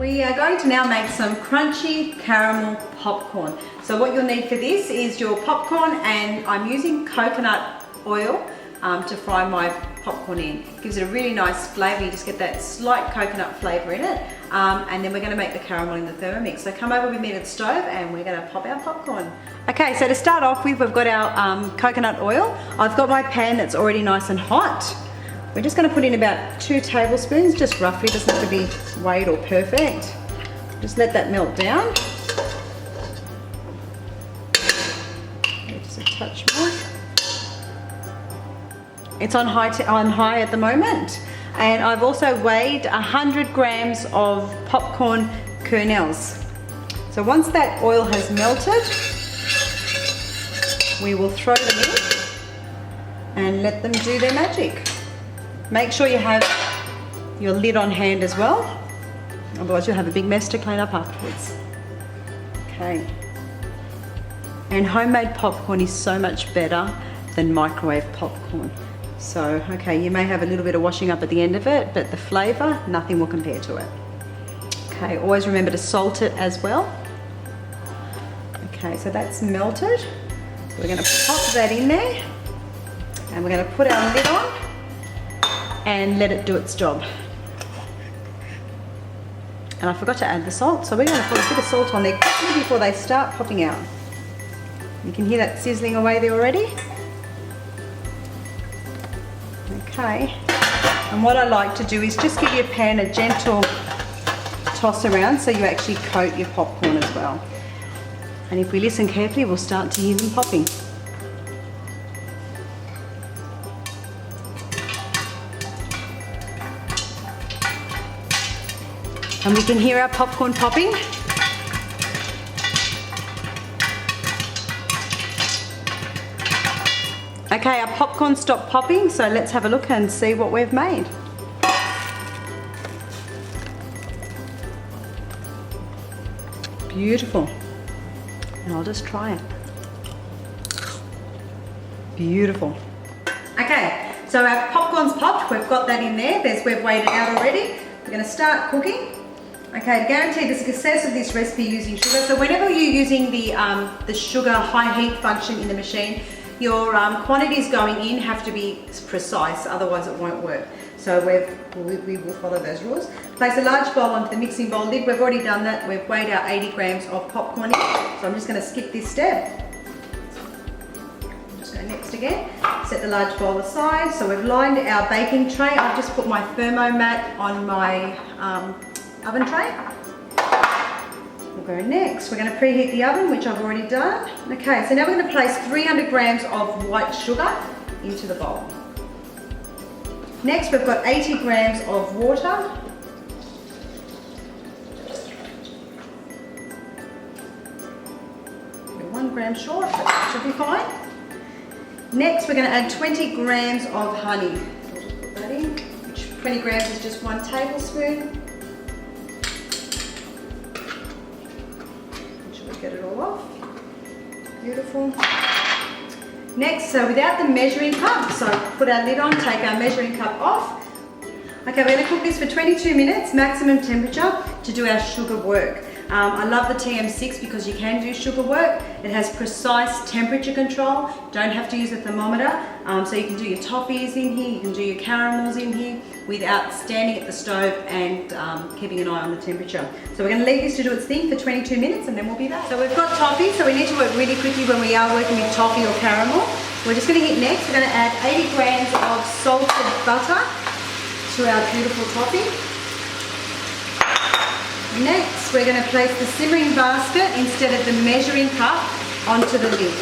We are going to now make some crunchy caramel popcorn. So what you'll need for this is your popcorn, and I'm using coconut oil to fry my popcorn in. It gives it a really nice flavour. You just get that slight coconut flavour in it. And then we're going to make the caramel in the Thermomix. So come over with me to the stove and we're going to pop our popcorn. Okay, so to start off with, we've got our coconut oil. I've got my pan that's already nice and hot. We're just going to put in about 2 tablespoons, just roughly, doesn't have to be weighed or perfect. Just let that melt down. Just a touch more. It's on high at the moment. And I've also weighed 100 grams of popcorn kernels. So once that oil has melted, we will throw them in and let them do their magic. Make sure you have your lid on hand as well, otherwise you'll have a big mess to clean up afterwards. Okay. And homemade popcorn is so much better than microwave popcorn. So, okay, you may have a little bit of washing up at the end of it, but the flavour, nothing will compare to it. Okay, always remember to salt it as well. Okay, so that's melted. So we're going to pop that in there, and we're going to put our lid on and let it do its job. And I forgot to add the salt, so we're going to put a bit of salt on there quickly before they start popping out. You can hear that sizzling away there already. Okay, and what I like to do is just give your pan a gentle toss around so you actually coat your popcorn as well. And if we listen carefully, we'll start to hear them popping. And we can hear our popcorn popping. Okay, our popcorn stopped popping, so let's have a look and see what we've made. Beautiful. And I'll just try it. Beautiful. Okay, so our popcorn's popped. We've got that in there. We've weighed it out already. We're going to start cooking. Okay, to guarantee the success of this recipe using sugar, so whenever you're using the sugar high heat function in the machine, your quantities going in have to be precise, otherwise it won't work. So we will follow those rules. Place a large bowl onto the mixing bowl lid. We've already done that. We've weighed out 80 grams of popcorn in. So I'm just going to skip this step. Just go next again. Set the large bowl aside. So we've lined our baking tray. I've just put my Thermomat on my oven tray. We'll go next. We're going to preheat the oven, which I've already done. Okay, so now we're going to place 300 grams of white sugar into the bowl. Next, we've got 80 grams of water. We're 1 gram short, but that should be fine. Next, we're going to add 20 grams of honey. I'll just put that in. 20 grams is just 1 tablespoon. Get it all off. Beautiful. Next, so without the measuring cup, so put our lid on, take our measuring cup off. Okay, we're going to cook this for 22 minutes, maximum temperature, to do our sugar work. I love the TM6 because you can do sugar work. It has precise temperature control. Don't have to use a thermometer. So you can do your toffees in here, you can do your caramels in here without standing at the stove and keeping an eye on the temperature. So we're going to leave this to do its thing for 22 minutes and then we'll be back. So we've got toffee, so we need to work really quickly when we are working with toffee or caramel. We're just going to hit next. We're going to add 80 grams of salted butter to our beautiful toffee. Next, we're going to place the simmering basket instead of the measuring cup onto the lid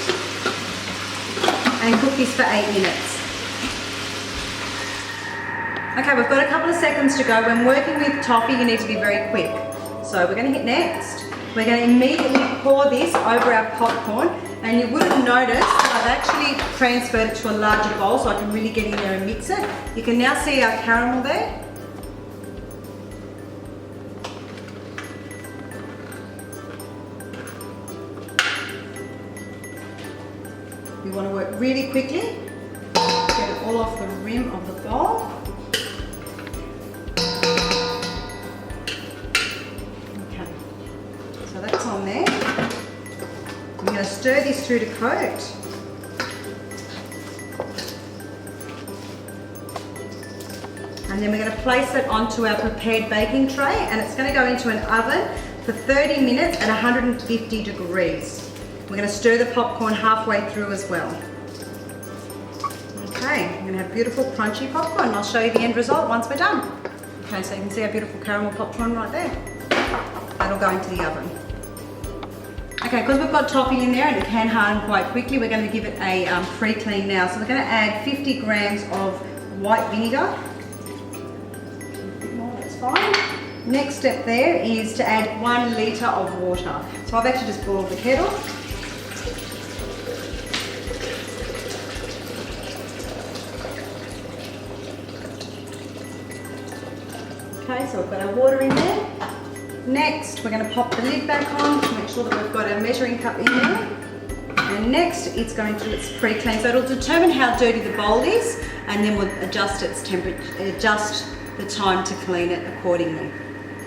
and cook this for 8 minutes. Okay, we've got a couple of seconds to go. When working with toffee, you need to be very quick. So we're going to hit next. We're going to immediately pour this over our popcorn, and you would have noticed that I've actually transferred it to a larger bowl so I can really get in there and mix it. You can now see our caramel there. We want to work really quickly, get it all off the rim of the bowl. stir this through to coat. And then we're going to place it onto our prepared baking tray, and it's going to go into an oven for 30 minutes at 150 degrees. We're going to stir the popcorn halfway through as well. Okay, we're going to have beautiful crunchy popcorn. I'll show you the end result once we're done. Okay, so you can see our beautiful caramel popcorn right there. That'll go into the oven. Okay, because we've got toffee in there and it can harden quite quickly, we're going to give it a pre-clean now. So we're going to add 50 grams of white vinegar. Fine. Next step there is to add 1 litre of water. So I've actually just boiled the kettle. Okay, so we've got our water in there. Next, we're going to pop the lid back on to make sure that we've got our measuring cup in there. And next, it's going to its pre-clean. So it'll determine how dirty the bowl is, and then we'll adjust its temperature, adjust the time to clean it accordingly.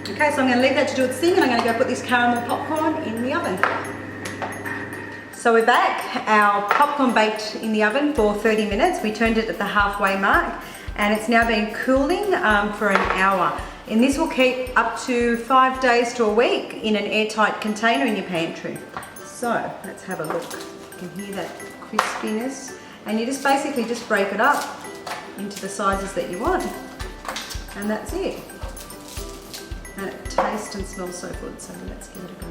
Okay, so I'm going to leave that to do its thing, and I'm going to go put this caramel popcorn in the oven. So we're back. Our popcorn baked in the oven for 30 minutes. We turned it at the halfway mark, and it's now been cooling for an hour. And this will keep up to 5 days to a week in an airtight container in your pantry. So let's have a look. You can hear that crispiness, and you just basically just break it up into the sizes that you want. And that's it. And it tastes and smells so good, so let's give it a go.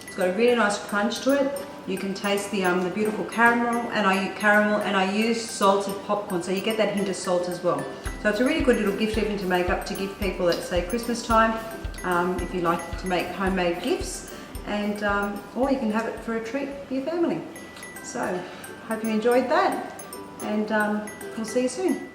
It's got a really nice crunch to it. You can taste the beautiful caramel, and I use salted popcorn, so you get that hint of salt as well. So it's a really good little gift even to make up to give people at, say, Christmas time, if you like to make homemade gifts, and or you can have it for a treat for your family. So hope you enjoyed that, and we'll see you soon.